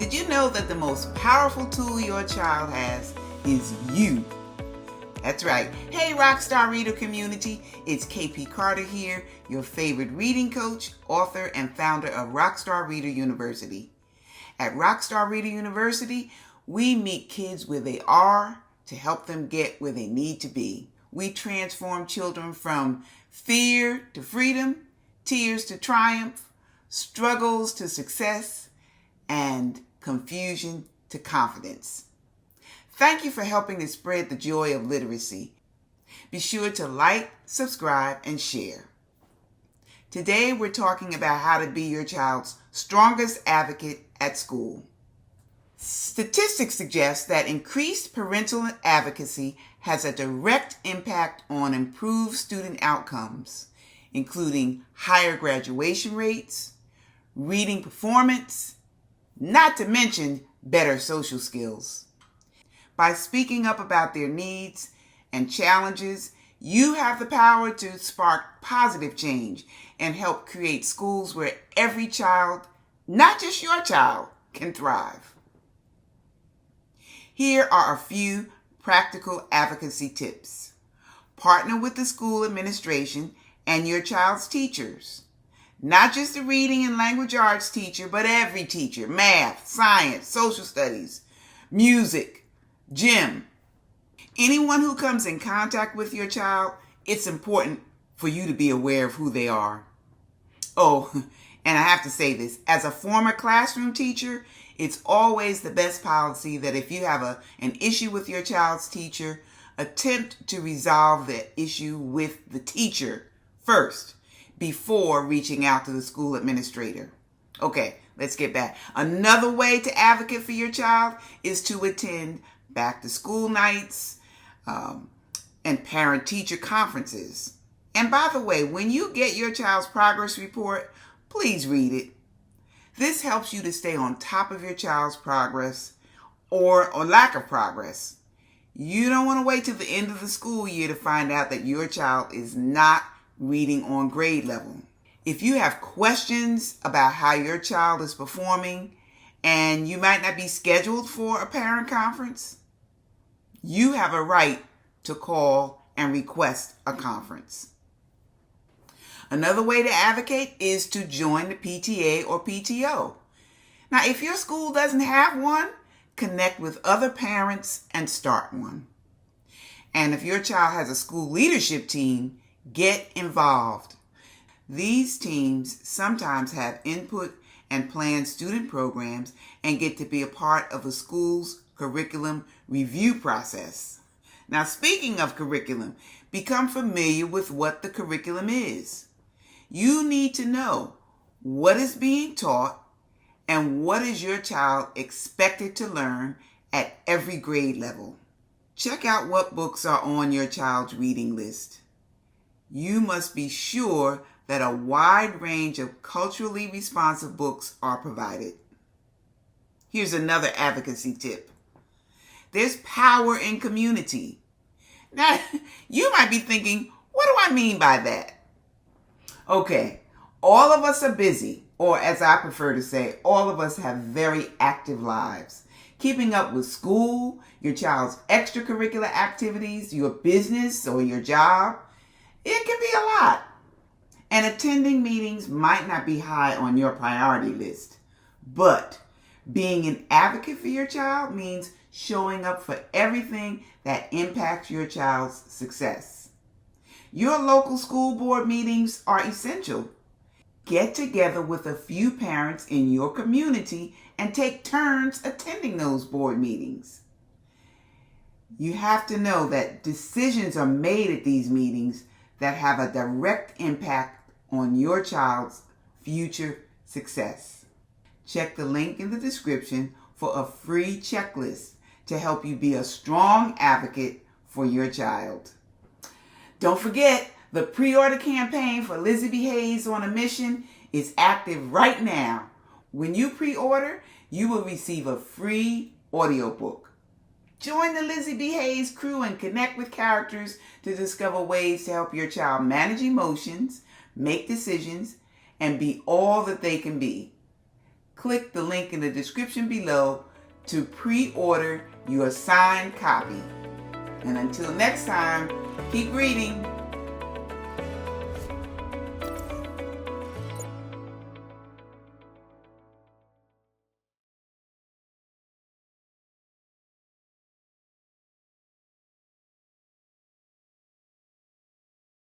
Did you know that the most powerful tool your child has is you? That's right. Hey, Rockstar Reader community. It's KPCarter here, your favorite reading coach, author, and founder of Rockstar Reader University. At Rockstar Reader University, we meet kids where they are to help them get where they need to be. We transform children from fear to freedom, tears to triumph, struggles to success, and confusion to confidence. Thank you for helping to spread the joy of literacy. Be sure to like, subscribe, and share. Today we're talking about how to be your child's strongest advocate at school. Statistics suggest that increased parental advocacy has a direct impact on improved student outcomes, including higher graduation rates, reading performance, not to mention better social skills. By speaking up about their needs and challenges, you have the power to spark positive change and help create schools where every child, not just your child, can thrive. Here are a few practical advocacy tips. Partner with the school administration and your child's teachers. Not just the reading and language arts teacher, but every teacher. Math, science, social studies, music, gym. Anyone who comes in contact with your child, it's important for you to be aware of who they are. Oh, and I have to say this, as a former classroom teacher, it's always the best policy that if you have an issue with your child's teacher, attempt to resolve the issue with the teacher first before reaching out to the school administrator. Okay, let's get back. Another way to advocate for your child is to attend back to school nights and parent-teacher conferences. And by the way, when you get your child's progress report, please read it. This helps you to stay on top of your child's progress or lack of progress. You don't want to wait till the end of the school year to find out that your child is not reading on grade level. If you have questions about how your child is performing and you might not be scheduled for a parent conference, you have a right to call and request a conference. Another way to advocate is to join the PTA or PTO. Now, if your school doesn't have one, connect with other parents and start one. And if your child has a school leadership team, get involved. These teams sometimes have input and plan student programs and get to be a part of the school's curriculum review process. Now, speaking of curriculum, become familiar with what the curriculum is. You need to know what is being taught and what is your child expected to learn at every grade level. Check out what books are on your child's reading list. You must be sure that a wide range of culturally responsive books are provided. Here's another advocacy tip. There's power in community. Now, you might be thinking, what do I mean by that? Okay, all of us are busy, or as I prefer to say, all of us have very active lives. Keeping up with school, your child's extracurricular activities, your business or your job, it can be a lot. And attending meetings might not be high on your priority list. But being an advocate for your child means showing up for everything that impacts your child's success. Your local school board meetings are essential. Get together with a few parents in your community and take turns attending those board meetings. You have to know that decisions are made at these meetings that have a direct impact on your child's future success. Check the link in the description for a free checklist to help you be a strong advocate for your child. Don't forget, the pre-order campaign for Lizzie B on a Mission is active right now. When you pre-order, you will receive a free audiobook. Join the Lizzie B crew and connect with characters to discover ways to help your child manage emotions, make decisions, and be all that they can be. click the link in the description below to pre-order your signed copy. And until next time, keep reading.